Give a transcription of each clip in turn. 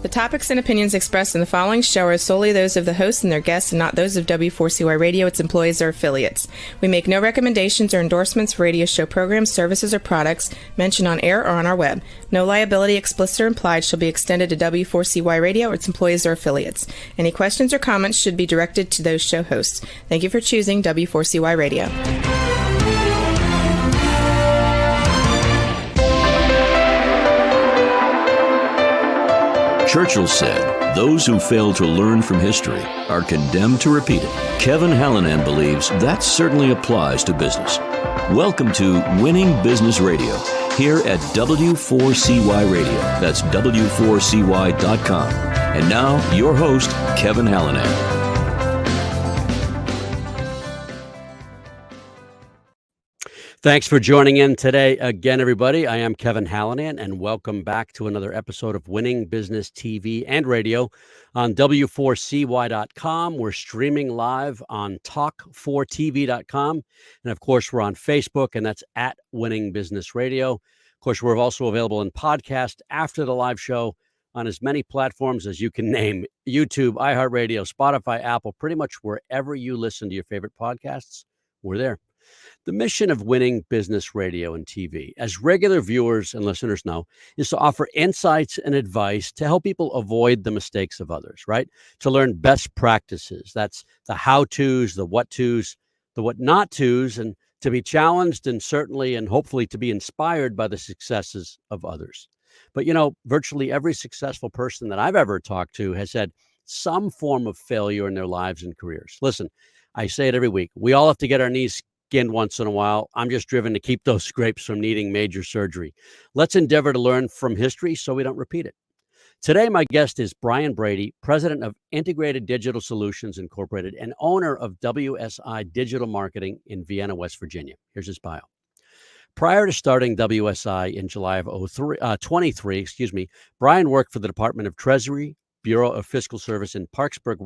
The topics and opinions expressed in the following show are solely those of the host and their guests and not those of W4CY Radio, its employees, or affiliates. We make no recommendations or endorsements for radio show programs, services, or products mentioned on air or on our web. No liability, explicit or implied, shall be extended to W4CY Radio or its employees or affiliates. Any questions or comments should be directed to those show hosts. Thank you for choosing W4CY Radio. Churchill said, "Those who fail to learn from history are condemned to repeat it." Kevin Hallinan believes that certainly applies to business. Welcome to Winning Business Radio, here at W4CY Radio. That's W4CY.com. And now, your host, Kevin Hallinan. Thanks for joining in today again, everybody. I am Kevin Hallinan, and welcome back to another episode of Winning Business TV and Radio on W4CY.com. We're streaming live on Talk4TV.com. And of course, we're on Facebook, and that's at Winning Business Radio. Of course, we're also available in podcast after the live show on as many platforms as you can name: YouTube, iHeartRadio, Spotify, Apple, pretty much wherever you listen to your favorite podcasts, we're there. The mission of Winning Business Radio and TV, as regular viewers and listeners know, is to offer insights and advice to help people avoid the mistakes of others, right? To learn best practices. That's the how-tos, the what-tos, the what-not-tos, and to be challenged and certainly and hopefully to be inspired by the successes of others. But, you know, virtually every successful person that I've ever talked to has had some form of failure in their lives and careers. Listen, I say it every week. We all have to get our knees skinned once in a while. I'm just driven to keep those scrapes from needing major surgery. Let's endeavor to learn from history so we don't repeat it. Today, my guest is Brian Brady, president of Integrated Digital Solutions Incorporated and owner of WSI Digital Marketing in Vienna, West Virginia. Here's his bio. Prior to starting WSI in July of 23, Brian worked for the Department of Treasury, Bureau of Fiscal Service in Parkersburg,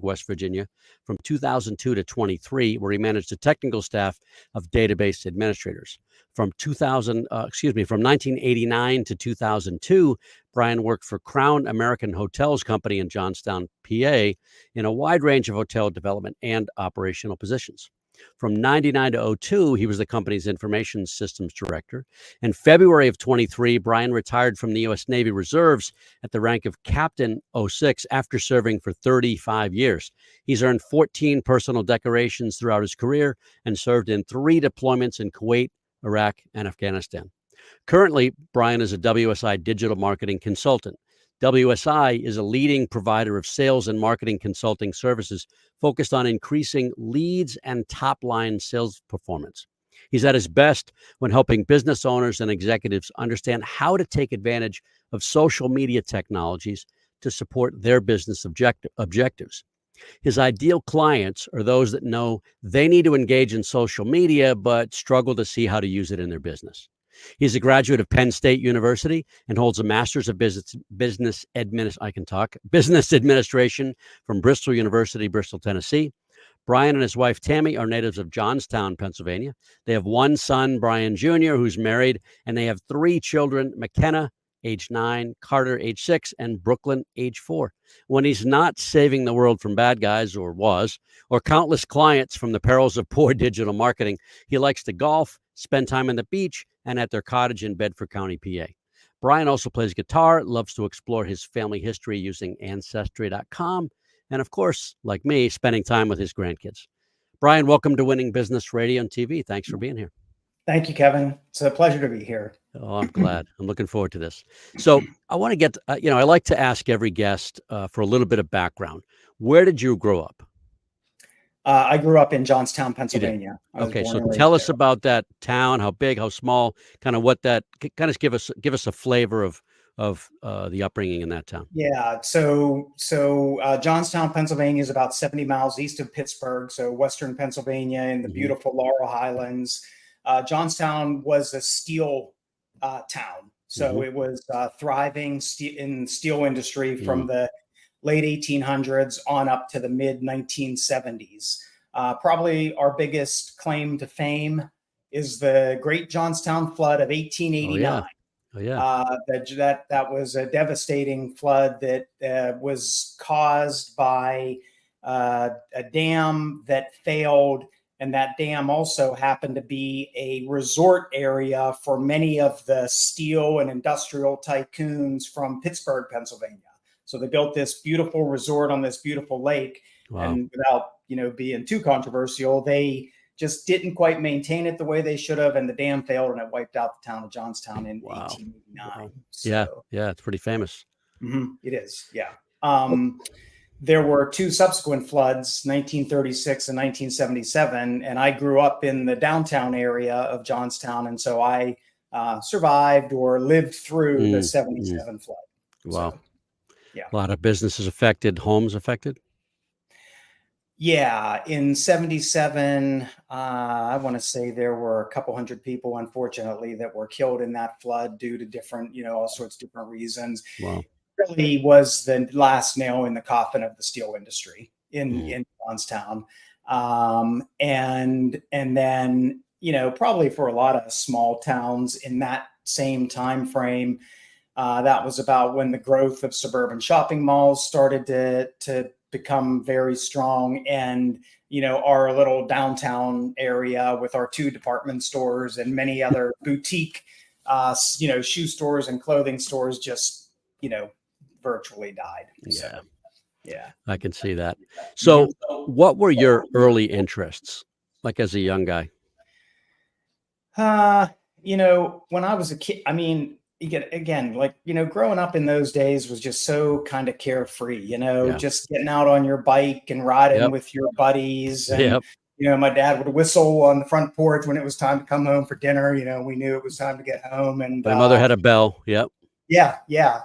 West Virginia, from 2002 to 23, where he managed the technical staff of database administrators. From 1989 to 2002, Brian worked for Crown American Hotels Company in Johnstown, PA, in a wide range of hotel development and operational positions. From 99 to 02, he was the company's information systems director. In February of 23, Brian retired from the U.S. Navy Reserves at the rank of Captain 06 after serving for 35 years. He's earned 14 personal decorations throughout his career and served in 3 deployments in Kuwait, Iraq, and Afghanistan. Currently, Brian is a WSI digital marketing consultant. WSI is a leading provider of sales and marketing consulting services focused on increasing leads and top-line sales performance. He's at his best when helping business owners and executives understand how to take advantage of social media technologies to support their business objectives. His ideal clients are those that know they need to engage in social media but struggle to see how to use it in their business. He's a graduate of Penn State University and holds a master's of business administration from Bristol University, Bristol, Tennessee. Brian and his wife, Tammy, are natives of Johnstown, Pennsylvania. They have one son, Brian Jr., who's married, and they have 3 children, McKenna, age 9, Carter, age 6, and Brooklyn, age 4. When he's not saving the world from bad guys, or countless clients from the perils of poor digital marketing, he likes to golf, spend time on the beach, and at their cottage in Bedford County, PA. Brian also plays guitar, loves to explore his family history using Ancestry.com, and of course, like me, spending time with his grandkids. Brian, welcome to Winning Business Radio and TV. Thanks for being here. Thank you, Kevin. It's a pleasure to be here. Oh, I'm glad. I'm looking forward to this. So I want to get, I like to ask every guest for a little bit of background. Where did you grow up? I grew up in Johnstown, Pennsylvania. Okay, so tell us about that town. How big? How small? Kind of what that? Kind of give us a flavor of the upbringing in that town. Yeah. So Johnstown, Pennsylvania is about 70 miles east of Pittsburgh. So Western Pennsylvania in the beautiful Laurel Highlands. Johnstown was a steel town. So it was thriving in the steel industry from the late 1800s on up to the mid 1970s. Probably our biggest claim to fame is the Great Johnstown Flood of 1889. Oh, yeah. That was a devastating flood that was caused by a dam that failed, and that dam also happened to be a resort area for many of the steel and industrial tycoons from Pittsburgh, Pennsylvania. So they built this beautiful resort on this beautiful lake, Wow. and without being too controversial, they just didn't quite maintain it the way they should have, and the dam failed, and it wiped out the town of Johnstown in Wow. 1889. Wow. So, Yeah, it's pretty famous. it is, yeah. There were two subsequent floods, 1936 and 1977, and I grew up in the downtown area of Johnstown, and so I survived or lived through the 77 flood. Wow. So, yeah. A lot of businesses affected, homes affected. Yeah, in 77, I want to say there were a couple hundred people, unfortunately, that were killed in that flood due to different, all sorts of different reasons. Wow. Really was the last nail in the coffin of the steel industry in Johnstown. And then, probably for a lot of small towns in that same time frame, that was about when the growth of suburban shopping malls started to become very strong. And, our little downtown area with our 2 department stores and many other boutique, shoe stores and clothing stores just, virtually died. Yeah. So, yeah. I can see that. So what were your early interests, like as a young guy? When I was a kid, I mean, again, growing up in those days was just so kind of carefree, just getting out on your bike and riding with your buddies. And, my dad would whistle on the front porch when it was time to come home for dinner. We knew it was time to get home. And my mother had a bell. Yep. Yeah. Yeah.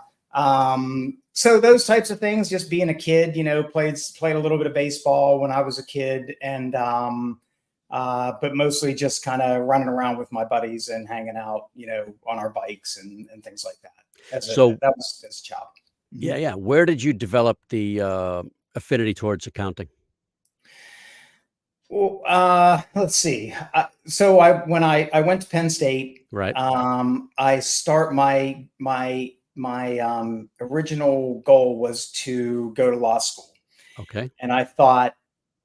So those types of things, just being a kid, played a little bit of baseball when I was a kid, and, but mostly just kind of running around with my buddies and hanging out, on our bikes and things like that. That was as a child. Yeah. Yeah. Where did you develop the, affinity towards accounting? Well, let's see. So when I went to Penn State, right. I start my original goal was to go to law school. Okay. And I thought,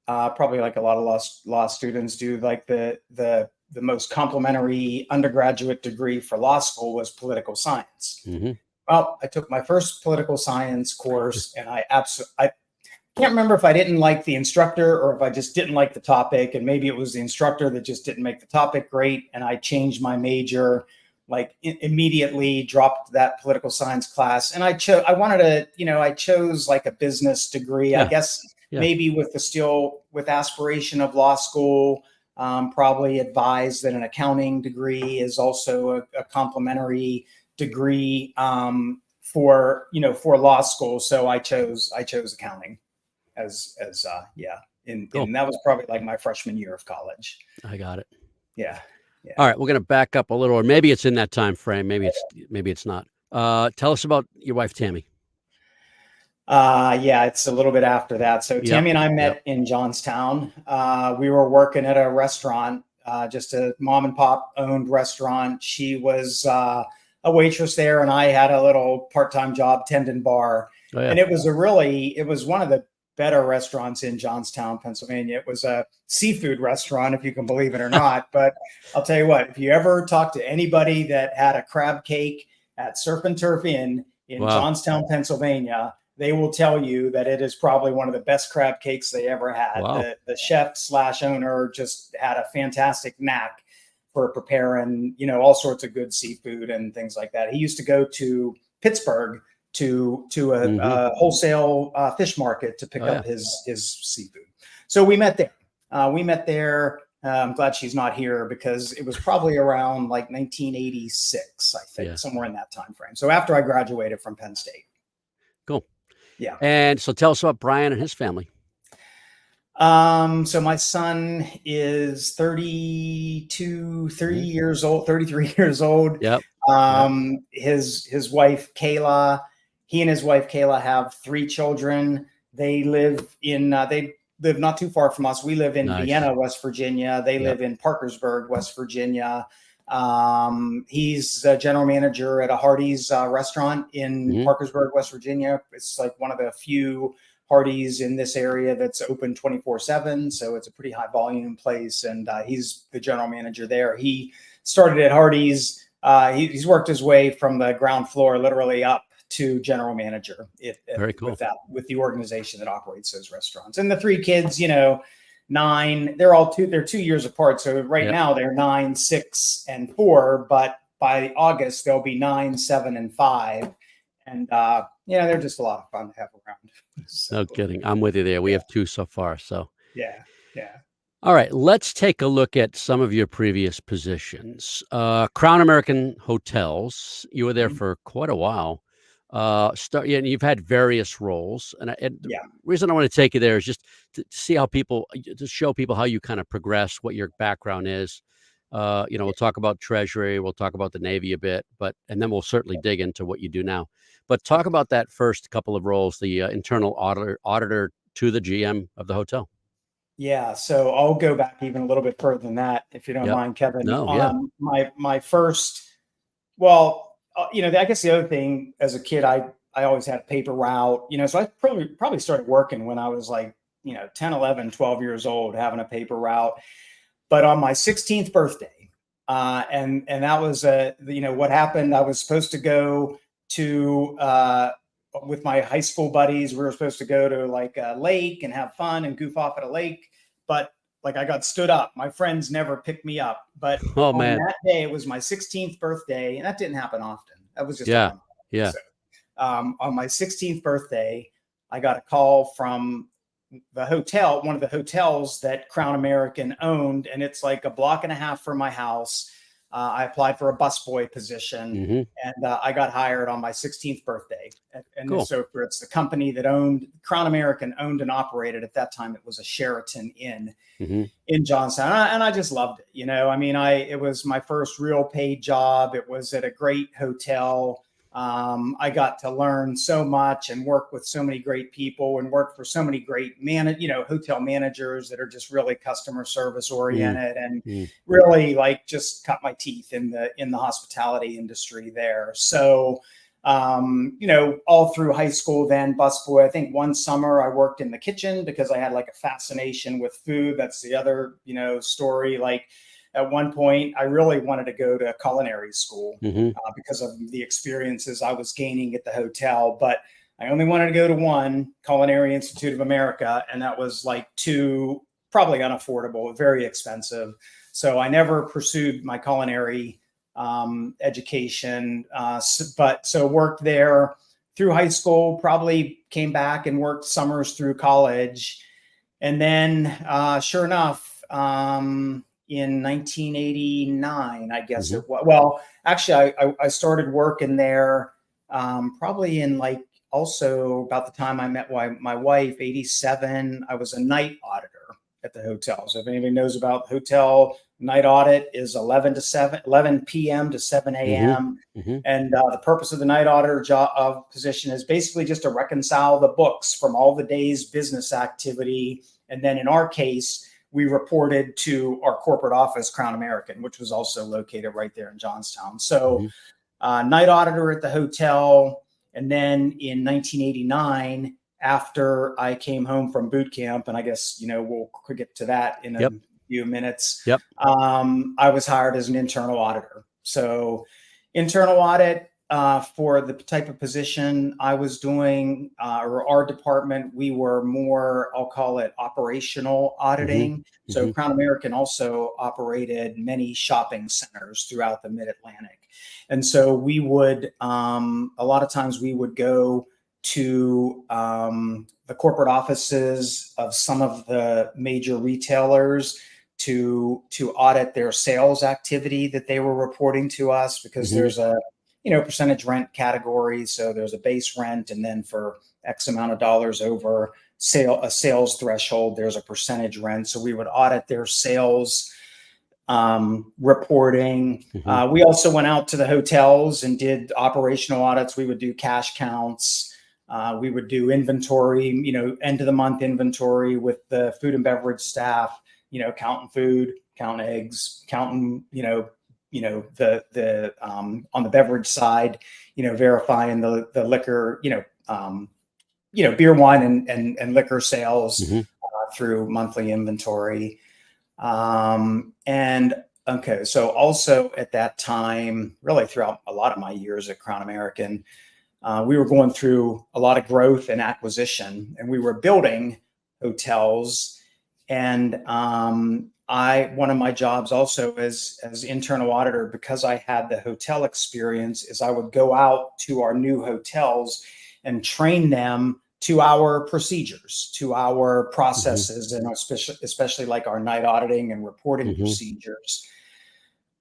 probably like a lot of law students do, like the most complimentary undergraduate degree for law school was political science. Mm-hmm. Well, I took my first political science course, and I can't remember if I didn't like the instructor or if I just didn't like the topic, and maybe it was the instructor that just didn't make the topic great. And I changed my major, immediately dropped that political science class. And I chose like a business degree, I guess, maybe with aspiration of law school, probably advised that an accounting degree is also a complementary degree, for law school. So I chose accounting as and that was probably like my freshman year of college. I got it. Yeah. All right, we're going to back up a little, or maybe it's in that time frame. Maybe it's not. Tell us about your wife, Tammy. It's a little bit after that. So Tammy and I met in Johnstown. We were working at a restaurant, just a mom and pop owned restaurant. She was a waitress there, and I had a little part-time job tending bar. Oh, yeah. And it was one of the better restaurants in Johnstown, Pennsylvania. It was a seafood restaurant, if you can believe it or not. But I'll tell you what, if you ever talk to anybody that had a crab cake at Surf and Turf Inn in Johnstown, Pennsylvania, they will tell you that it is probably one of the best crab cakes they ever had. Wow. The chef / owner just had a fantastic knack for preparing, all sorts of good seafood and things like that. He used to go to Pittsburgh to a wholesale fish market to pick up his seafood. So we met there. I'm glad she's not here, because it was probably around like 1986, I think, somewhere in that time frame. So after I graduated from Penn State. Cool. Yeah. And so tell us about Brian and his family. So my son is 33 years old. Yep. His wife, Kayla, he and his wife, Kayla, have 3 children. They live not too far from us. We live in Vienna, West Virginia. They live in Parkersburg, West Virginia. He's a general manager at a Hardee's restaurant in Parkersburg, West Virginia. It's like one of the few Hardee's in this area that's open 24/7. So it's a pretty high volume place. And he's the general manager there. He started at Hardee's. He's worked his way from the ground floor literally up to general manager Very cool. with the organization that operates those restaurants. And the three kids, 9, they're 2 years apart. So right now they're 9, 6, and 4, but by August they'll be 9, 7, and 5. And they're just a lot of fun to have around. So, no kidding. I'm with you there. We have 2 so far. So yeah. All right, let's take a look at some of your previous positions. Crown American Hotels, you were there for quite a while. And you've had various roles. And the reason I want to take you there is just to see how to show people how you kind of progress, what your background is. We'll talk about Treasury, we'll talk about the Navy a bit, and then we'll certainly dig into what you do now. But talk about that first couple of roles, the internal auditor to the GM of the hotel. Yeah, so I'll go back even a little bit further than that, if you don't mind, Kevin. No, yeah. My first, I guess the other thing as a kid, I always had a paper route, so I probably started working when I was like, 10, 11, 12 years old, having a paper route. But on my 16th birthday, and that was, what happened, I was supposed to go to, with my high school buddies, we were supposed to go to like a lake and have fun and goof off at a lake. But like I got stood up. My friends never picked me up. But on that day, it was my 16th birthday. And that didn't happen often. That was just yeah. So, on my 16th birthday, I got a call from the hotel, one of the hotels that Crown American owned. And it's like a block and a half from my house. I applied for a busboy position, and I got hired on my 16th birthday. And cool. So it's the company that Crown American owned and operated. At that time, it was a Sheraton Inn in Johnstown. And I just loved it. It was my first real paid job. It was at a great hotel. I got to learn so much and work with so many great people and work for so many great hotel managers that are just really customer service oriented and really like just cut my teeth in the hospitality industry there. So, all through high school, then busboy. I think one summer I worked in the kitchen because I had like a fascination with food. That's the other, story. Like, at one point, I really wanted to go to culinary school because of the experiences I was gaining at the hotel. But I only wanted to go to one, Culinary Institute of America, and that was like too probably unaffordable, very expensive. So I never pursued my culinary education. So worked there through high school, probably came back and worked summers through college. And then sure enough, in 1989, I guess it was. Well, actually, I started working there probably in like also about the time I met my wife, 87. I was a night auditor at the hotel. So if anybody knows about hotel, night audit is 11 p.m. to 7 a.m. And the purpose of the night auditor job position is basically just to reconcile the books from all the day's business activity. And then in our case, we reported to our corporate office, Crown American, which was also located right there in Johnstown. So night auditor at the hotel. And then in 1989, after I came home from boot camp, and I guess, we'll get to that in a few minutes, I was hired as an internal auditor. So internal audit for the type of position I was doing, or our department, we were more, I'll call it operational auditing. So Crown American also operated many shopping centers throughout the Mid-Atlantic. And so we would, a lot of times we would go to the corporate offices of some of the major retailers to audit their sales activity that they were reporting to us, because there's a percentage rent category. So there's a base rent, and then for X amount of dollars over a sales threshold, there's a percentage rent. So we would audit their sales reporting. We also went out to the hotels and did operational audits. We would do cash counts. We would do inventory, end of the month inventory with the food and beverage staff, counting food, counting eggs, counting, on the beverage side, verifying the liquor, beer, wine, and liquor sales through monthly inventory. And okay, so also at that time, really throughout a lot of my years at Crown American, we were going through a lot of growth and acquisition, and we were building hotels. And one of my jobs also as internal auditor, because I had the hotel experience, is I would go out to our new hotels and train them to our procedures, to our processes, and especially like our night auditing and reporting procedures.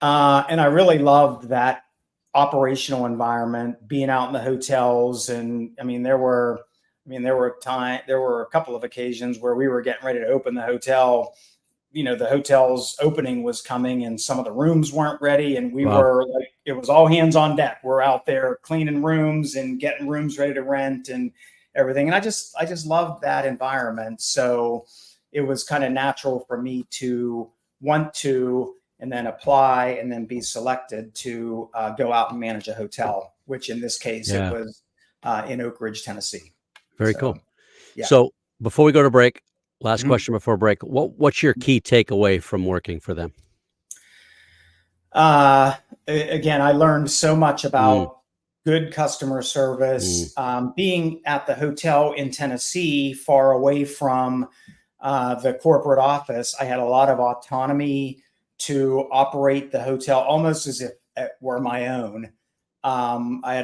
And I really loved that operational environment, being out in the hotels. And there were a couple of occasions where we were getting ready to open the hotel. The hotel's opening was coming and some of the rooms weren't ready. And we were like, it was all hands on deck. We're out there cleaning rooms and getting rooms ready to rent and everything. And I just loved that environment. So it was kind of natural for me to want to, and then apply and then be selected to go out and manage a hotel, which in this case, it was in Oak Ridge, Tennessee. Very cool. Yeah. So before we go to break, last question before break, what's your key takeaway from working for them? Again, I learned so much about good customer service. Being at the hotel in Tennessee, far away from the corporate office, I had a lot of autonomy to operate the hotel almost as if it were my own. I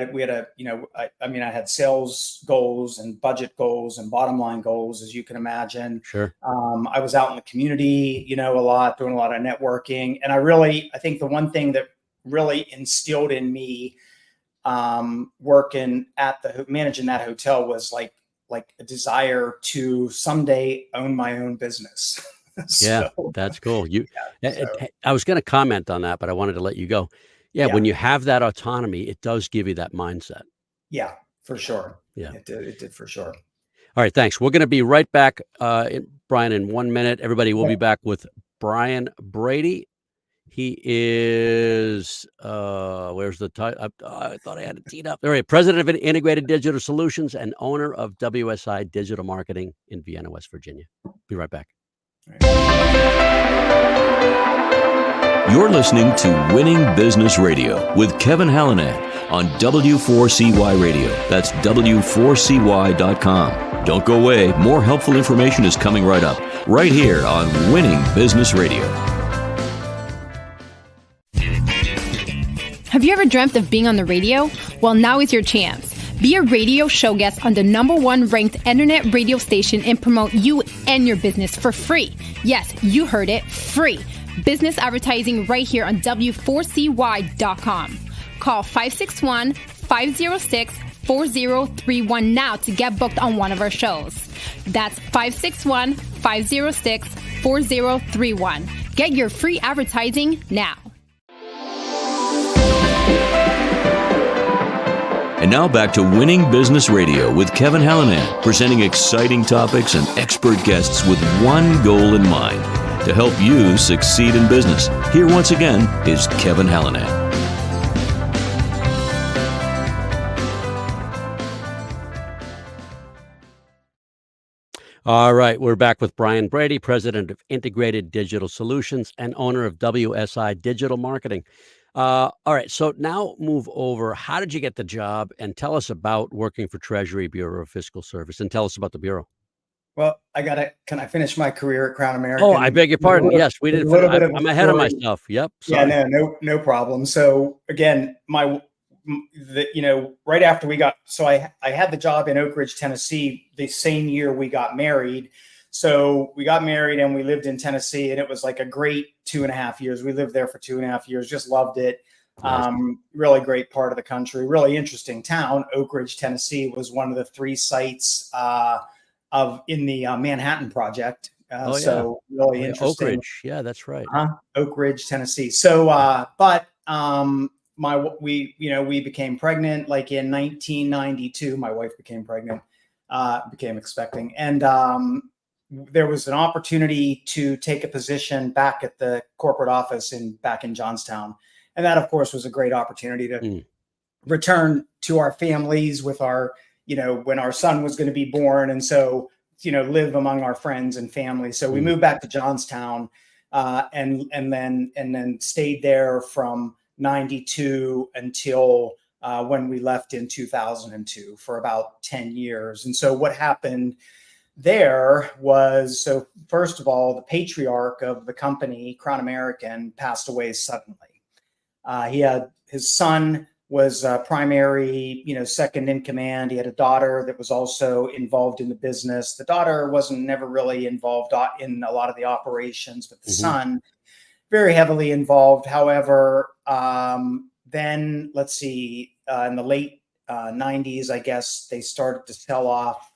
had sales goals and budget goals and bottom line goals, as you can imagine. Sure. I was out in the community, a lot, doing a lot of networking. And I think the one thing that really instilled in me, managing that hotel was like a desire to someday own my own business. Yeah, that's cool. I was going to comment on that, but I wanted to let you go. Yeah, when you have that autonomy, it does give you that mindset. Yeah, for sure. Yeah, it did for sure. All right, thanks. We're going to be right back, Brian, in 1 minute. Everybody, we'll be back with Brian Brady. He is, where's the title? I thought I had it teed up. All right, President of Integrated Digital Solutions and owner of WSI Digital Marketing in Vienna, West Virginia. Be right back. You're listening to Winning Business Radio with Kevin Hallinan on W4CY Radio. That's W4CY.com. Don't go away. More helpful information is coming right up, right here on Winning Business Radio. Have you ever dreamt of being on the radio? Well, now is your chance. Be a radio show guest on the #1 ranked internet radio station and promote you and your business for free. Yes, you heard it, free. Business advertising right here on W4CY.com. Call 561-506-4031 now to get booked on one of our shows. That's 561-506-4031. Get your free advertising now. And now back to Winning Business Radio with Kevin Hallinan, presenting exciting topics and expert guests with one goal in mind, to help you succeed in business. Here once again is Kevin Hallinan. All right, we're back with Brian Brady, President of Integrated Digital Solutions and owner of WSI Digital Marketing. All right, so now move over. How did you get the job? And tell us about working for Treasury Bureau of Fiscal Service, and tell us about the Bureau. Well, can I finish my career at Crown American? Oh, I beg your pardon. Yes, we did. I'm ahead of myself. Yep. Sorry. Yeah, no problem. So again, right after I had the job in Oak Ridge, Tennessee, the same year we got married. So we got married and we lived in Tennessee, and it was like a great 2.5 years. We lived there for 2.5 years, just loved it. Nice. Really great part of the country, really interesting town. Oak Ridge, Tennessee was one of the 3 sites in the Manhattan Project. So really interesting. Oak Ridge. Yeah, that's right. Oak Ridge, Tennessee. So, we became pregnant like in 1992. My wife became pregnant, became expecting. And there was an opportunity to take a position back at the corporate office back in Johnstown. And that, of course, was a great opportunity to return to our families with our, when our son was going to be born. And so, live among our friends and family. So we moved back to Johnstown, and then stayed there from 92 until when we left in 2002 for about 10 years. And so what happened there was, so first of all, the patriarch of the company, Crown American, passed away suddenly. He had his son was primary, second in command. He had a daughter that was also involved in the business. The daughter wasn't never really involved in a lot of the operations, but the son very heavily involved. However, then let's see, in the late 90s, I guess they started to sell off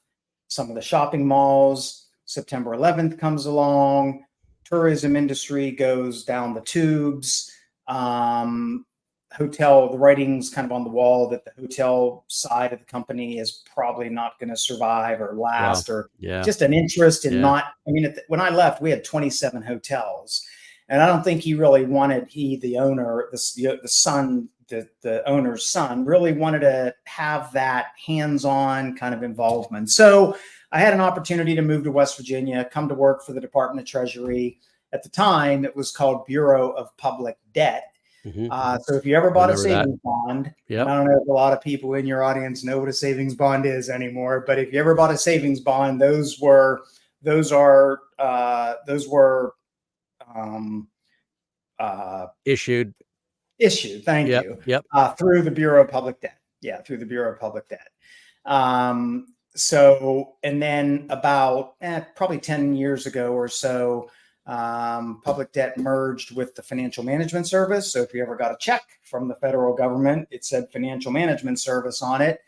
some of the shopping malls. September 11th comes along. Tourism industry goes down the tubes. Hotel, the writing's kind of on the wall that the hotel side of the company is probably not going to survive or last, or just an interest in not. I mean, when I left, we had 27 hotels, and I don't think he really wanted, the owner, the son, the owner's son, really wanted to have that hands-on kind of involvement. So I had an opportunity to move to West Virginia, come to work for the Department of Treasury. At the time, it was called Bureau of Public Debt. So if you ever bought a savings bond, I don't know if a lot of people in your audience know what a savings bond is anymore, but if you ever bought a savings bond, those were issued. Thank you. Through the Bureau of Public Debt. Yeah, through the Bureau of Public Debt. So, and then about probably 10 years ago or so, public debt merged with the Financial Management Service. So if you ever got a check from the federal government, it said Financial Management Service on it.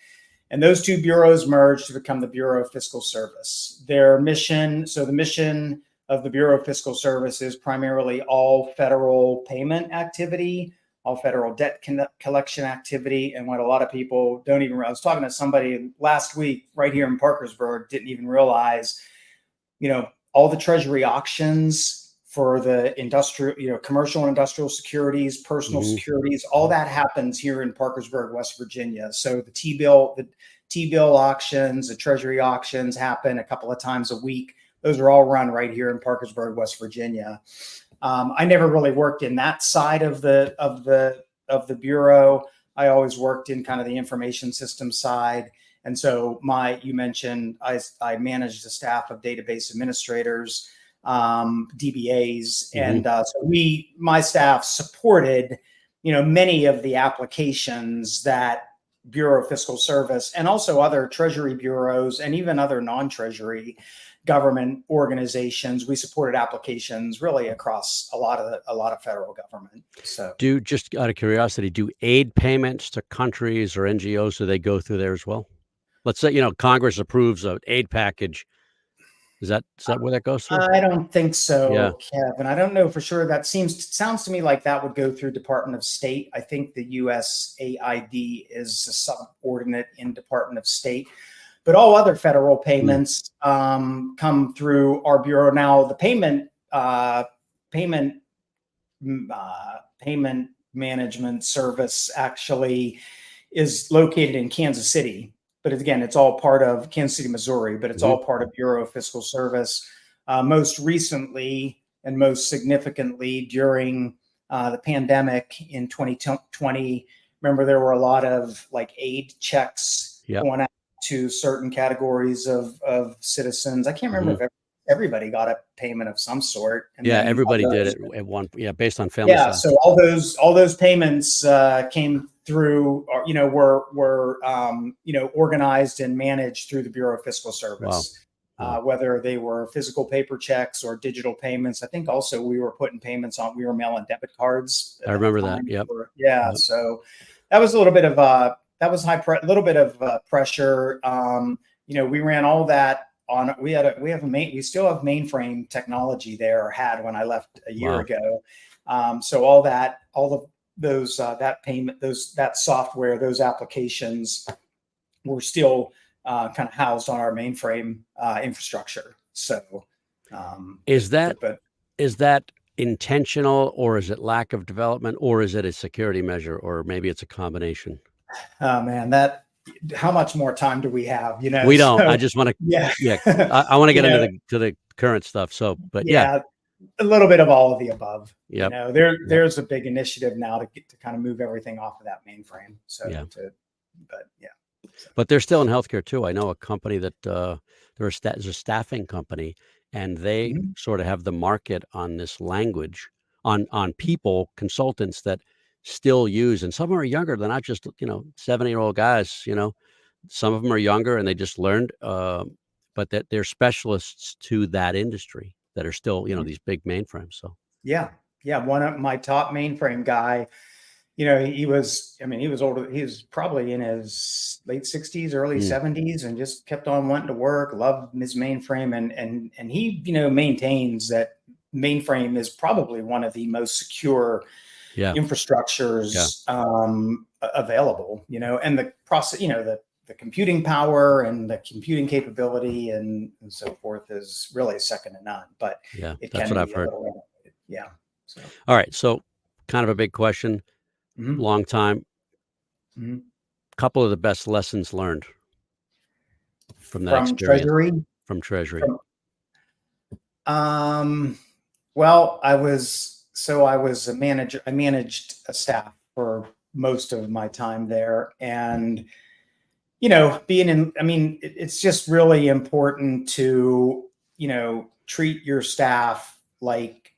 And those two bureaus merged to become the Bureau of Fiscal Service. Their mission, so the mission of the Bureau of Fiscal Service is primarily all federal payment activity, all federal debt collection activity. And what a lot of people don't even realize, I was talking to somebody last week right here in Parkersburg, didn't even realize, all the Treasury auctions for the industrial, commercial and industrial securities, personal securities, all that happens here in Parkersburg, West Virginia. So the T-bill auctions, the Treasury auctions happen a couple of times a week. Those are all run right here in Parkersburg, West Virginia. I never really worked in that side of the bureau. I always worked in kind of the information system side. And so you mentioned, I managed a staff of database administrators, DBAs. And so my staff supported, many of the applications that Bureau of Fiscal Service and also other Treasury bureaus and even other non-Treasury government organizations. We supported applications really across a lot of federal government. So just out of curiosity, do aid payments to countries or NGOs, do they go through there as well? Let's say, Congress approves an aid package. Is that where that goes through? I don't think so, Kevin. I don't know for sure. Sounds to me like that would go through Department of State. I think the USAID is a subordinate in Department of State, but all other federal payments come through our bureau. Now, the payment management service actually is located in Kansas City. But again, it's all part of Kansas City, Missouri, but it's all part of Bureau of Fiscal Service. Most recently and most significantly during the pandemic in 2020, remember there were a lot of aid checks going out to certain categories of citizens. I can't remember if everybody got a payment of some sort. And everybody did it at one. Based on family size. So all those payments came through, were organized and managed through the Bureau of Fiscal Service. Wow. Whether they were physical paper checks or digital payments. I think also we were putting payments on. We were mailing debit cards. I remember that. Yep. So that was a little bit of little bit of pressure. We ran all that. We still have mainframe technology there, or had when I left a year ago. So that software, those applications were still kind of housed on our mainframe infrastructure. So is that intentional, or is it lack of development, or is it a security measure, or maybe it's a combination? Oh man, how much more time do we have? We don't. I So just want to, yeah, yeah, I want to you get into know, the current stuff. So, but yeah, yeah, a little bit of all of the above. yep, yep, There's a big initiative now to kind of move everything off of that mainframe. yeah. But yeah. So, But they're still in healthcare too. I know a company that there's a staffing company, and they mhm. sort of have the market on this language on people consultants that still use, and some are younger. They're not just 70-year-old guys. Some of them are younger and they just learned, but that they're specialists to that industry that are still these big mainframes. So Yeah. Yeah. One of my top mainframe guy, he was older. He was probably in his late 60s, early mm, 70s, and just kept on wanting to work, loved his mainframe. And he, maintains that mainframe is probably one of the most secure yeah, yeah, infrastructures available, and the process, the computing power and the computing capability and so forth is really second to none, but yeah. it That's can what I've be a heard. little limited. Yeah. So, All right, so kind of a big question, mhm, long time. mhm. Couple of the best lessons learned from that From experience Treasury, from Treasury. from um, well, I was a manager. I managed a staff for most of my time there, and being in, I mean, it's just really important to, treat your staff like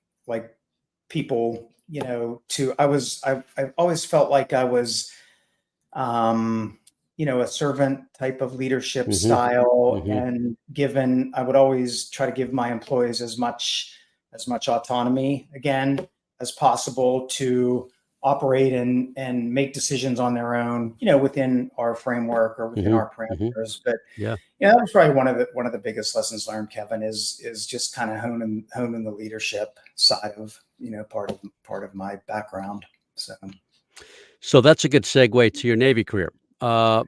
people, I've always felt like I was, um, a servant type of leadership Mhm, style. mhm, And I would always try to give my employees as much autonomy again as possible to operate and make decisions on their own, within our framework or within mhm, our mhm. parameters. But Yeah. that was probably one of the biggest lessons learned, Kevin, is just kind of honing the leadership side of, part of my background. So So that's a good segue to your Navy career. Uh,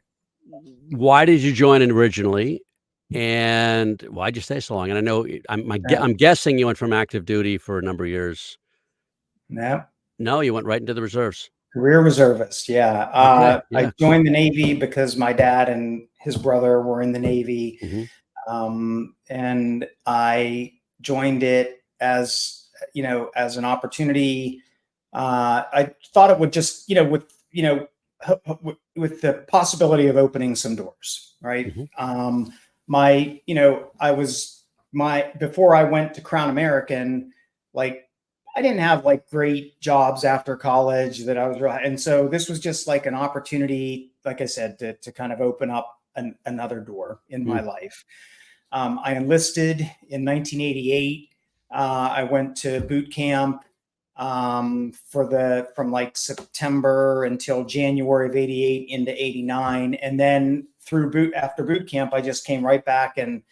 why did you join in originally, and why'd you stay so long? And I know uh, I'm guessing you went from active duty for a number of years. no. No, you went right into the reserves. Career reservist, yeah. Okay, I yeah, cool. joined the Navy because my dad and his brother were in the Navy, Mhm, and I joined it as an opportunity. I thought it would just, with the possibility of opening some doors, right? mhm, My, I was before I went to Crown American, like I didn't have like great jobs after college that I was, and so this was just like an opportunity, like I said, to kind of open up another door in my mm, life. I enlisted in 1988. I went to boot camp from like September until January of 88 into 89. And then after boot camp, I just came right back and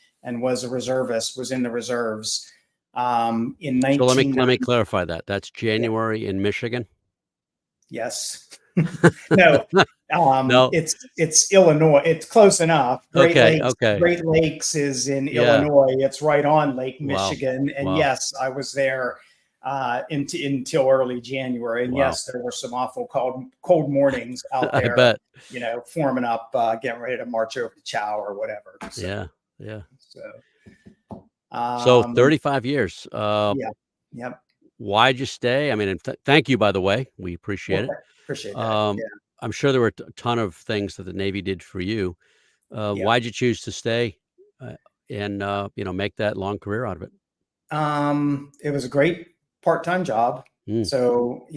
was a reservist, was in the reserves in So let me 1990. clarify that. That's Yeah. January in Michigan? Yes. No, No? it's Illinois. It's close enough. Okay, okay. Great Lakes is in Yeah. Illinois. It's right on Lake Wow. Michigan. And Wow. yes, I was there until early January. And Wow. yes, there were some awful cold mornings out I there, bet. forming up, getting ready to march over to Chow or whatever. Yeah, yeah. So, So um, 35 years. yeah, yep. Why'd you stay? I mean, and thank you, by the way. We appreciate Well, it. appreciate that. Um, Yeah, I'm sure there were a ton of things that the Navy did for you. yeah. Why'd you choose to stay uh, and make that long career out of it? It was a great part-time job. Mm, So,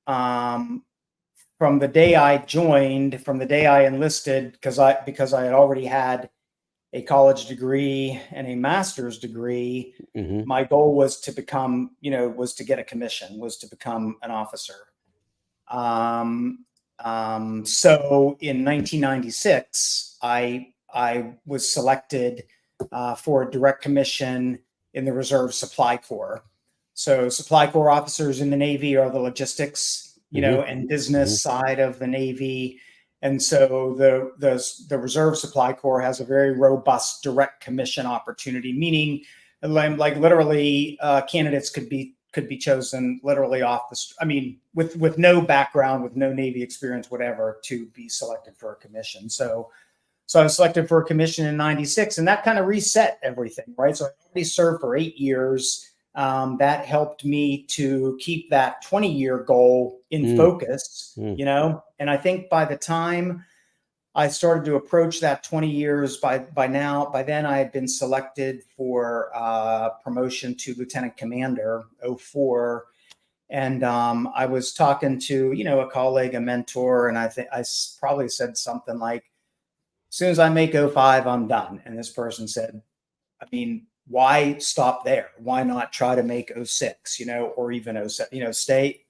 um, from the day I joined, from the day I enlisted, because I had already had a college degree and a master's degree, hmm my goal was to become, was to get a commission, was to become an officer. So in 1996, I was selected for a direct commission in the Reserve Supply Corps. So Supply Corps officers in the Navy are the logistics, hmm and hmm business side of the Navy. And so the Reserve Supply Corps has a very robust direct commission opportunity, meaning like literally candidates could be chosen literally off I mean, with no background, with no Navy experience, whatever, to be selected for a commission. So I was selected for a commission in '96, and that kind of reset everything, right? So I already served for 8 years. That helped me to keep that 20-year goal in focus, you know. And I think by the time I started to approach that 20 years, by then I had been selected for promotion to lieutenant commander, '04. And I was talking to, you know, a colleague, a mentor, and I think I probably said something like, as soon as I make '05, I'm done. And this person said, I mean, why stop there? Why not try to make '06, you know, or even '07, you know,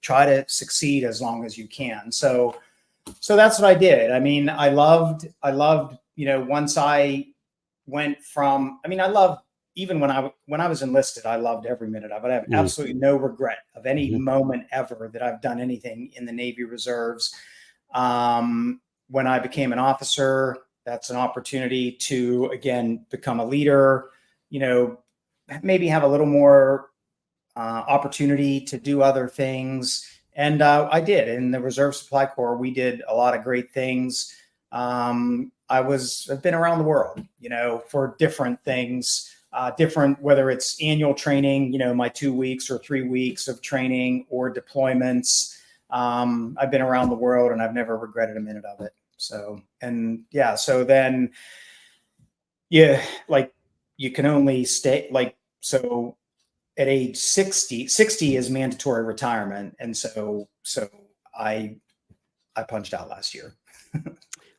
try to succeed as long as you can. So that's what I did. I mean, I loved, you know, once I went from, I mean, I loved, even when I was enlisted, I loved every minute of it. I have absolutely no regret of any moment ever that I've done anything in the Navy Reserves. When I became an officer, that's an opportunity to, again, become a leader, you know, maybe have a little more opportunity to do other things. And I did. In the Reserve Supply Corps, we did a lot of great things. I've been around the world, you know, for different things, whether it's annual training, you know, my 2 weeks or 3 weeks of training, or deployments. I've been around the world, and I've never regretted a minute of it. So, and yeah, so then, yeah, like you can only stay, like, so at age 60 is mandatory retirement. And so I punched out last year.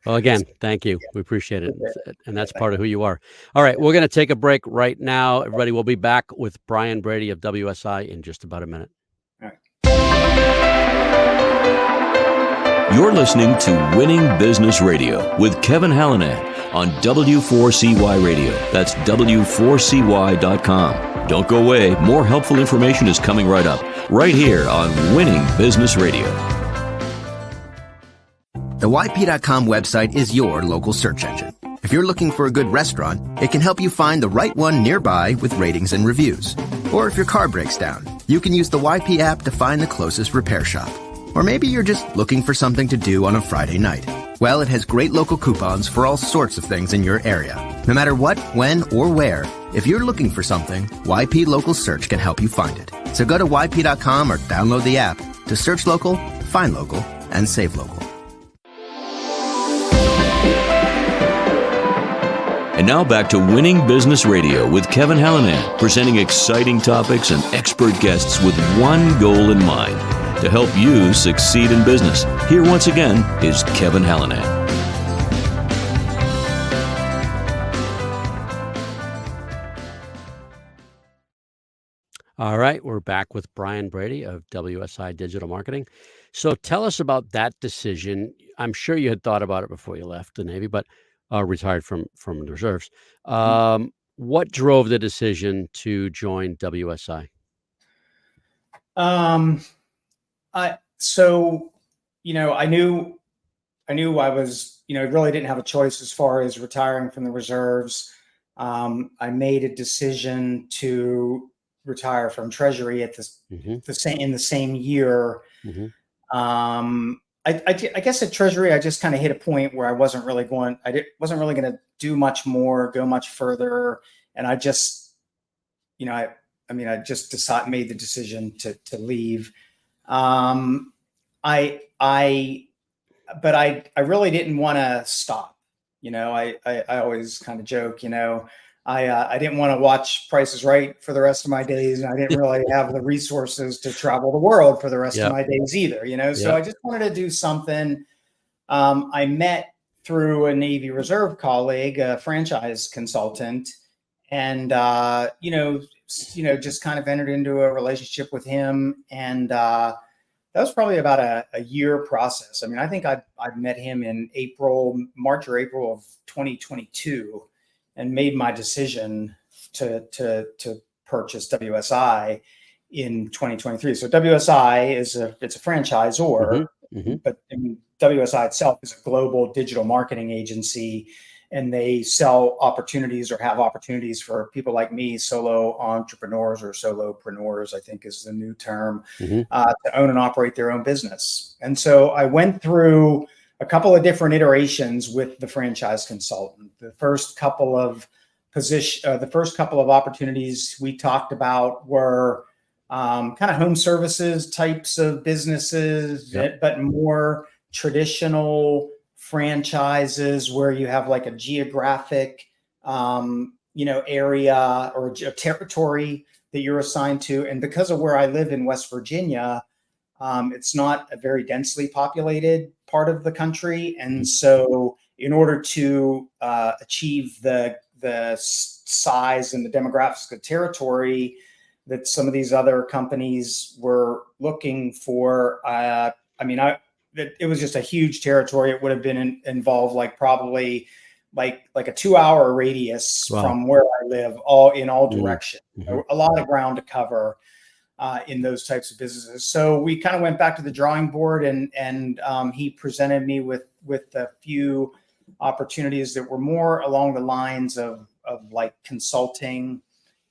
Well, again, thank you. We appreciate it. And that's part of who you are. All right. We're going to take a break right now. Everybody, we'll be back with Brian Brady of WSI in just about a minute. All right. You're listening to Winning Business Radio with Kevin Hallinan on W4CY Radio. That's W4CY.com. Don't go away. More helpful information is coming right up, right here on Winning Business Radio. The YP.com website is your local search engine. If you're looking for a good restaurant, it can help you find the right one nearby with ratings and reviews. Or if your car breaks down, you can use the YP app to find the closest repair shop. Or maybe you're just looking for something to do on a Friday night. Well, it has great local coupons for all sorts of things in your area. No matter what, when, or where, if you're looking for something, YP Local Search can help you find it. So go to YP.com or download the app to search local, find local, and save local. And now back to Winning Business Radio with Kevin Hallinan, presenting exciting topics and expert guests with one goal in mind: to help you succeed in business. Here once again is Kevin Hallinan. All right, we're back with Brian Brady of WSI Digital Marketing. So tell us about that decision. I'm sure you had thought about it before you left the Navy, but retired from the reserves. What drove the decision to join WSI? So, you know, I knew I was, you know, really didn't have a choice as far as retiring from the reserves. I made a decision to retire from Treasury at in the same year. I guess at Treasury, I just kind of hit a point where I wasn't really going to do much more, go much further. And I just, you know, I just made the decision to leave. But I really didn't want to stop. You know, I always kind of joke, you know, I didn't want to watch Price is Right for the rest of my days, and I didn't really have the resources to travel the world for the rest of my days either, you know. So I just wanted to do something. I met through a Navy Reserve colleague, a franchise consultant, and you know, just kind of entered into a relationship with him, and that was probably about a year process. I mean, I think I met him in March or April of 2022. And made my decision to purchase WSI in 2023. So WSI it's a franchisor, but WSI itself is a global digital marketing agency, and they sell opportunities or have opportunities for people like me, solo entrepreneurs or solopreneurs, I think is the new term, to own and operate their own business. And so I went through a couple of different iterations with the franchise consultant. The first couple of opportunities we talked about were kind of home services types of businesses, but more traditional franchises where you have like a geographic, area or a territory that you're assigned to. And because of where I live in West Virginia, it's not a very densely populated part of the country. And so in order to achieve the size and the demographics of the territory that some of these other companies were looking for, it was just a huge territory. It would have been involved probably a 2-hour radius from where I live, all directions. So a lot of ground to cover in those types of businesses. So we kind of went back to the drawing board, and he presented me with a few opportunities that were more along the lines of like consulting.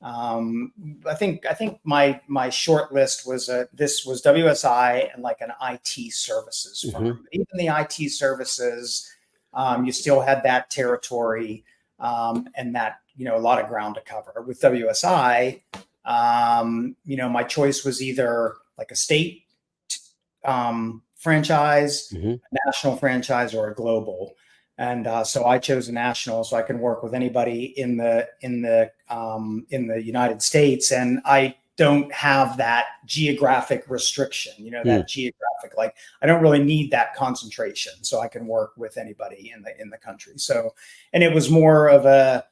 I think my short list was this was WSI and like an IT services firm. Even the IT services, you still had that territory and that a lot of ground to cover. With WSI, my choice was either like a state franchise, a national franchise, or a global. And so I chose a national, so I can work with anybody in the United States, and I don't have that geographic restriction. That geographic, I don't really need that concentration, so I can work with anybody in the country. So, and it was more of a,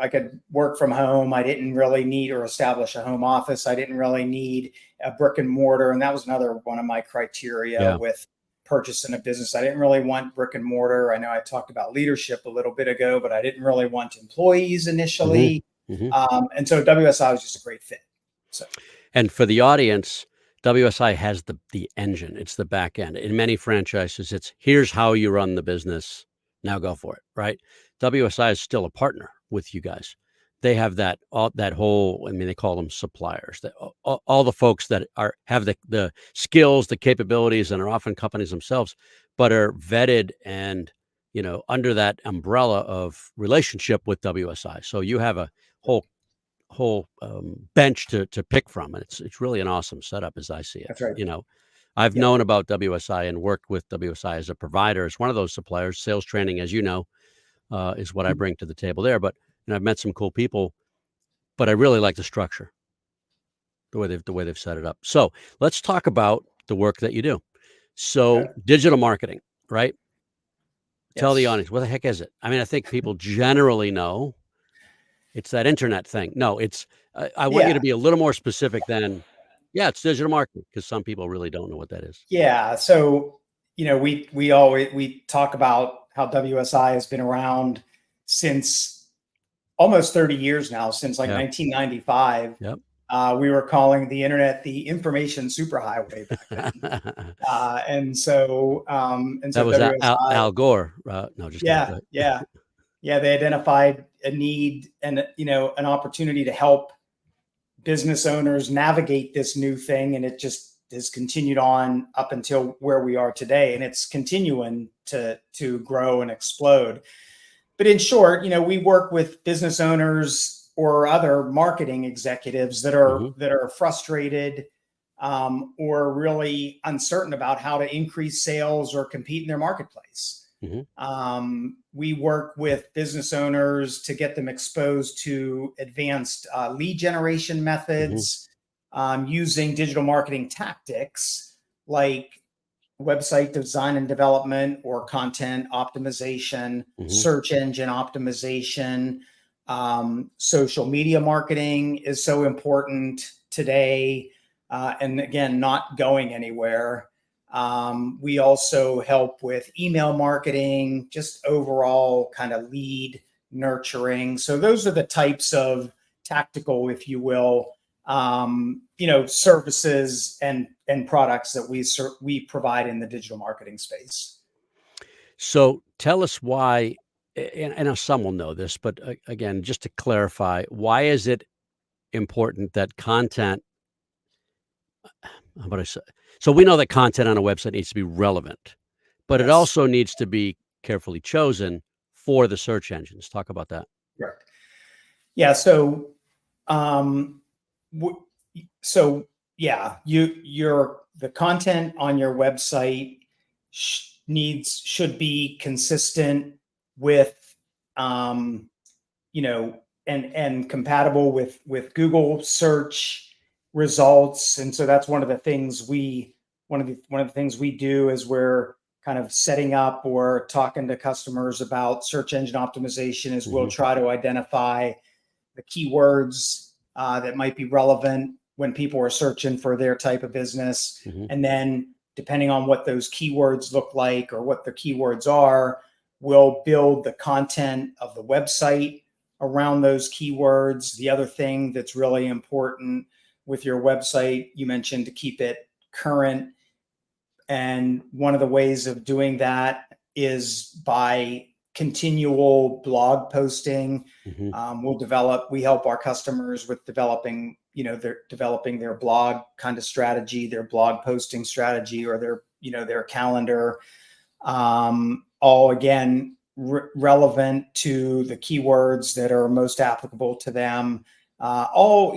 I could work from home. I didn't really need or establish a home office. I didn't really need a brick and mortar, and that was another one of my criteria with purchasing a business. I didn't really want brick and mortar. I know I talked about leadership a little bit ago, but I didn't really want employees initially. And so WSI was just a great fit. So, and for the audience, WSI has the engine. It's the back end. In many franchises, it's here's how you run the business. Now go for it, right? WSI is still a partner with you guys. They have that whole, they call them suppliers, that all the folks that have the skills, the capabilities, and are often companies themselves, but are vetted and, under that umbrella of relationship with WSI. So you have a whole bench to pick from. And it's really an awesome setup as I see it. That's right. I've known about WSI and worked with WSI as a provider, as one of those suppliers. Sales training, as you know, is what I bring to the table there. But I've met some cool people, but I really like the structure, the way they've set it up. So let's talk about the work that you do. So digital marketing, right? Yes. Tell the audience, what the heck is it? I think people generally know it's that internet thing. No, it's I want you to be a little more specific than, it's digital marketing, because some people really don't know what that is. Yeah. So, we talk about how WSI has been around since almost 30 years now, since 1995. Yep. We were calling the internet the information superhighway back then. And so that was WSI, Al Gore. No, just kidding. Yeah. They identified a need and, an opportunity to help business owners navigate this new thing. And it just has continued on up until where we are today. And it's continuing to grow and explode. But in short, we work with business owners or other marketing executives that are frustrated or really uncertain about how to increase sales or compete in their marketplace. We work with business owners to get them exposed to advanced lead generation methods using digital marketing tactics like website design and development or content optimization, search engine optimization. Social media marketing is so important today. And again, not going anywhere. We also help with email marketing, just overall kind of lead nurturing. So those are the types of tactical, if you will, services and products that we provide in the digital marketing space. So tell us why and I know some will know this, but again, just to clarify, why is it important that content, how about I say? So we know that content on a website needs to be relevant, but it Yes, also needs to be carefully chosen for the search engines. Talk about that. correct. Yeah. Um, w- yeah, the content on your website should be consistent with, um, and compatible with Google search results. And so that's one of the things we do is we're kind of setting up or talking to customers about search engine optimization. Is we'll Mhm. try to identify the keywords that might be relevant when people are searching for their type of business. Mhm. And then, depending on what those keywords look like or what the keywords are, we'll build the content of the website around those keywords. The other thing that's really important with your website, you mentioned to keep it current. And one of the ways of doing that is by continual blog posting. Mhm. We help our customers with developing their blog kind of strategy, their blog posting strategy, or their calendar. All again, relevant to the keywords that are most applicable to them. All,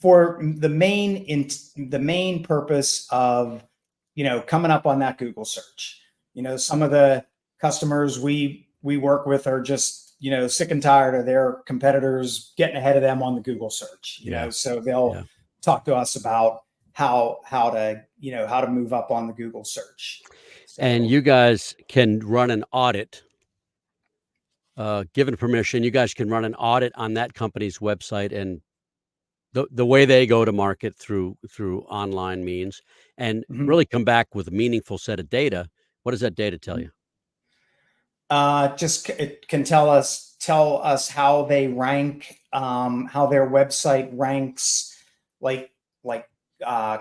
for the main purpose of coming up on that Google search. Some of the customers we work with are just sick and tired of their competitors getting ahead of them on the Google search. Yeah. So they'll Yeah. talk to us about how to move up on the Google search. And So you guys can run an audit, given permission, you guys can run an audit on that company's website and the way they go to market through online means, and mhm. really come back with a meaningful set of data. What does that data tell you? It can tell us how they rank, how their website ranks, like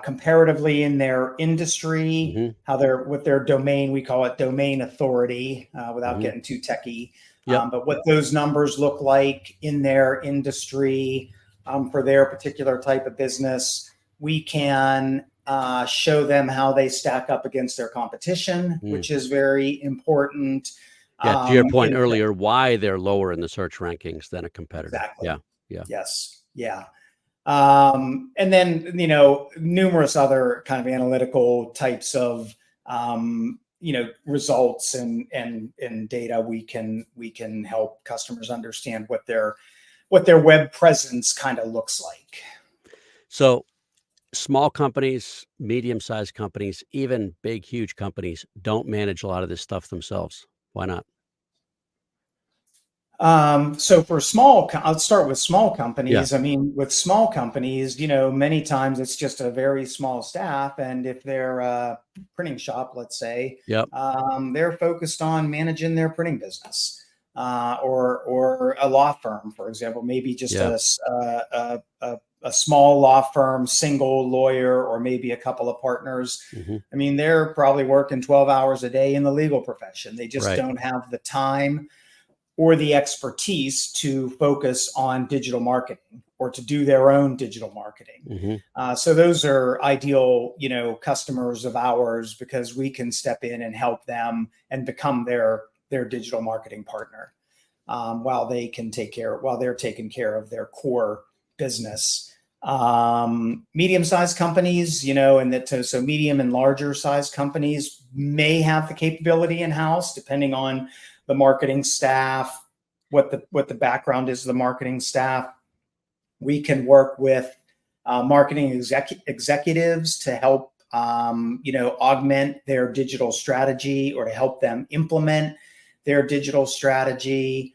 comparatively in their industry, Mhm. how they're with their domain. We call it domain authority, without Mhm. getting too techy. Yep. But what those numbers look like in their industry, for their particular type of business, we can show them how they stack up against their competition, Mm. which is very important. Yeah, to your point In earlier, why they're lower in the search rankings than a competitor. Exactly. Yeah. Yeah. Yes. Yeah. And then, numerous other kind of analytical types of, results and data. We can help customers understand what their web presence kind of looks like. So, small companies, medium-sized companies, even big, huge companies don't manage a lot of this stuff themselves. Why not? So I'll start with small Yeah. companies. I mean, with small companies, many times it's just a very small staff. And if they're a printing shop, let's say, Yep. they're focused on managing their printing business, or a law firm, for example, maybe just Yeah. a small law firm, single lawyer, or maybe a couple of partners. Mhm. I mean, they're probably working 12 hours a day in the legal profession. They just Right. don't have the time or the expertise to focus on digital marketing or to do their own digital marketing. Mhm. So those are ideal, customers of ours, because we can step in and help them and become their digital marketing partner, while they're taking care of their core business. Medium-sized companies, so medium and larger sized companies may have the capability in-house, depending on the marketing staff, what the background is of the marketing staff. We can work with marketing executives to help augment their digital strategy, or to help them implement their digital strategy.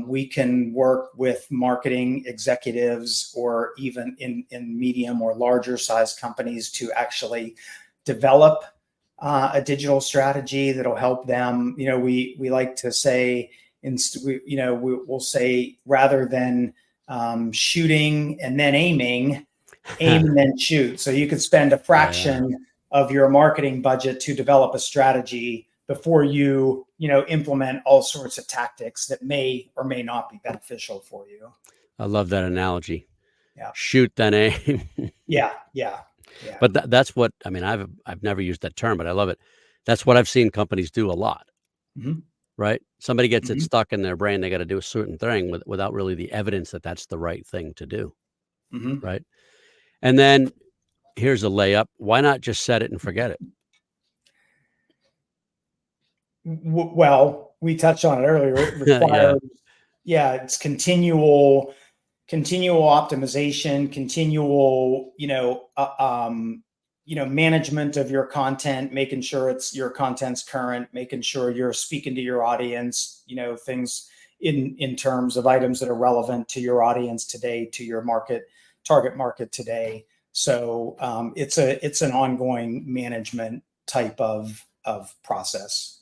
We can work with marketing executives, or even in medium or larger sized companies, to actually develop a digital strategy that'll help them. We like to say, we'll say, rather than shooting and then aim and then shoot. So you could spend a Yeah. fraction of your marketing budget to develop a strategy before you, implement all sorts of tactics that may or may not be beneficial for you. I love that analogy. Yeah. Shoot, then aim. Yeah. But that's what, I mean, I've never used that term, but I love it. That's what I've seen companies do a lot, Mm-hmm. right? Somebody gets it Mm-hmm. stuck in their brain. They got to do a certain thing without really the evidence that that's the right thing to do, Mm-hmm. right? And then here's a layup. Why not just set it and forget it? Well, we touched on it earlier. It requires, it's continual optimization, continual, management of your content, making sure your content's current, making sure you're speaking to your audience, things in terms of items that are relevant to your audience today, to your target market today. So it's an ongoing management type of process.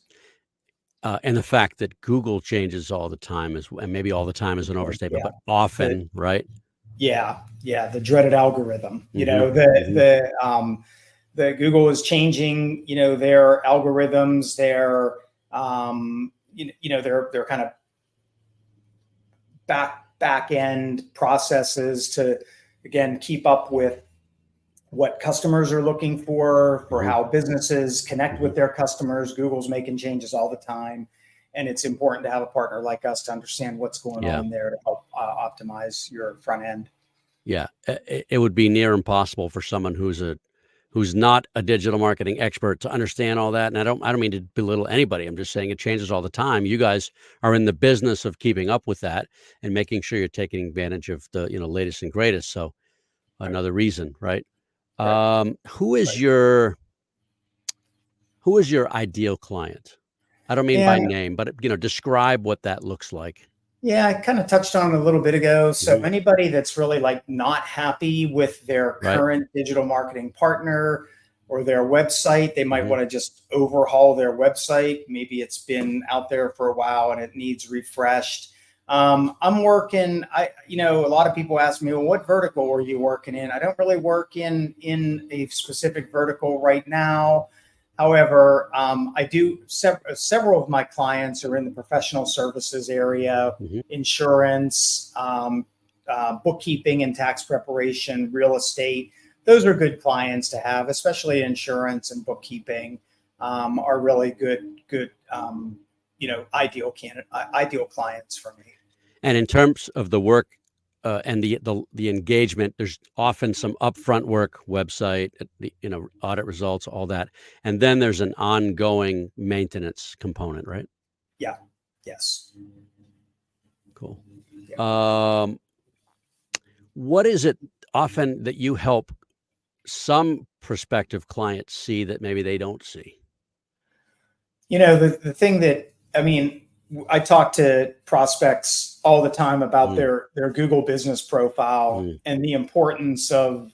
And the fact that Google changes all the time and maybe all the time is an overstatement, but often, right? Yeah. The dreaded algorithm, Mm-hmm. the Google is changing, their algorithms, their, their kind of back end processes to, again, keep up with what customers are looking for Mm-hmm. how businesses connect with their customers. Google's making changes all the time. And it's important to have a partner like us to understand what's going on there to help optimize your front end. Yeah, it would be near impossible for someone who's not a digital marketing expert to understand all that. And I don't mean to belittle anybody. I'm just saying it changes all the time. You guys are in the business of keeping up with that and making sure you're taking advantage of the latest and greatest. So another reason, right? Who is your ideal client? I don't mean by name, but describe what that looks like. Yeah, I kind of touched on it a little bit ago. So anybody that's really not happy with their current digital marketing partner or their website, they might want to just overhaul their website. Maybe it's been out there for a while and it needs refreshed. I'm working, a lot of people ask me, well, what vertical are you working in? I don't really work in a specific vertical right now. However, I do several of my clients are in the professional services area, insurance, bookkeeping and tax preparation, real estate. Those are good clients to have, especially insurance and bookkeeping are really good, ideal clients for me. And in terms of the work and the engagement, there's often some upfront work, website, audit results, all that, and then there's an ongoing maintenance component, right? Yeah. Yes. Cool. Yeah. What is it often that you help some prospective clients see that maybe they don't see? The thing that, I talk to prospects all the time about their Google business profile and the importance of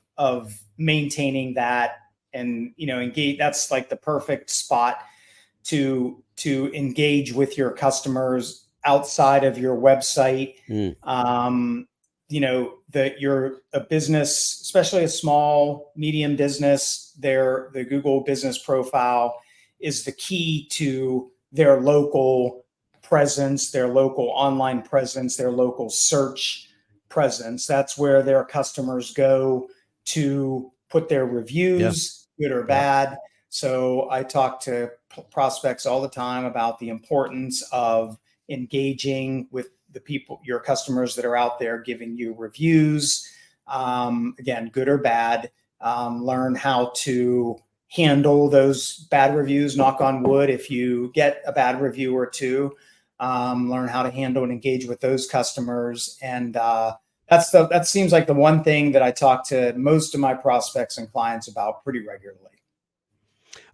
maintaining that and, engage. That's like the perfect spot to engage with your customers outside of your website. That you're a business, especially a small, medium business, the Google business profile is the key to their local presence, their local online presence, their local search presence. That's where their customers go to put their reviews, good or bad. So I talk to prospects all the time about the importance of engaging with the people, your customers that are out there giving you reviews. Again, good or bad. Learn how to handle those bad reviews, knock on wood, if you get a bad review or two. Learn how to handle and engage with those customers. And that seems like the one thing that I talk to most of my prospects and clients about pretty regularly.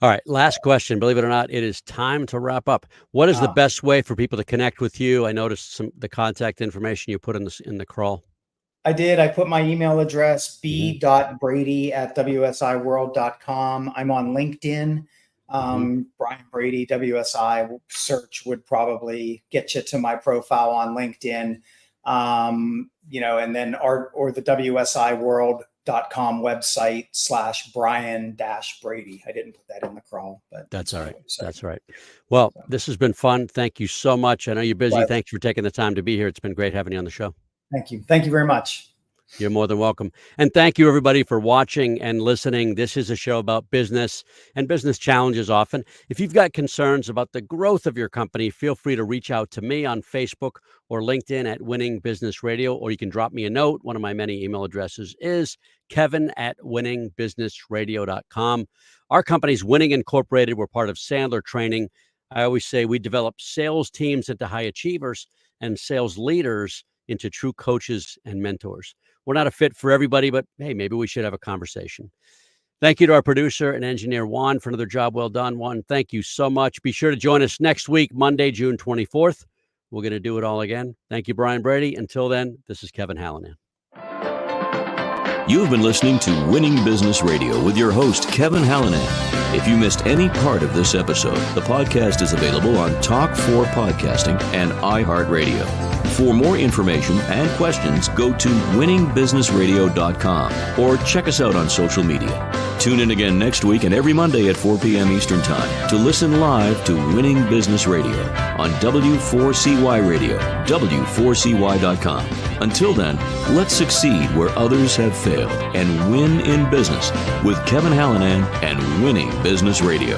All right. Last question. Believe it or not, it is time to wrap up. What is the best way for people to connect with you? I noticed the contact information you put in the crawl. I did. I put my email address, b.brady@wsiworld.com. I'm on LinkedIn. Brian Brady, WSI search would probably get you to my profile on LinkedIn. And then or the WSI World website /Brian-Brady. I didn't put that in the crawl, but that's all right. That's right. Well, this has been fun. Thank you so much. I know you're busy. Thanks for taking the time to be here. It's been great having you on the show. Thank you. Thank you very much. You're more than welcome. And thank you, everybody, for watching and listening. This is a show about business and business challenges often. If you've got concerns about the growth of your company, feel free to reach out to me on Facebook or LinkedIn at Winning Business Radio, or you can drop me a note. One of my many email addresses is kevin@winningbusinessradio.com. Our company's Winning Incorporated. We're part of Sandler Training. I always say we develop sales teams into high achievers and sales leaders into true coaches and mentors. We're not a fit for everybody, but hey, maybe we should have a conversation. Thank you to our producer and engineer, Juan, for another job well done. Juan, thank you so much. Be sure to join us next week, Monday, June 24th. We're going to do it all again. Thank you, Brian Brady. Until then, this is Kevin Hallinan. You've been listening to Winning Business Radio with your host, Kevin Hallinan. If you missed any part of this episode, the podcast is available on Talk4 Podcasting and iHeartRadio. For more information and questions, go to winningbusinessradio.com or check us out on social media. Tune in again next week and every Monday at 4 p.m. Eastern Time to listen live to Winning Business Radio on W4CY Radio, W4CY.com. Until then, let's succeed where others have failed and win in business with Kevin Hallinan and Winning Business Radio.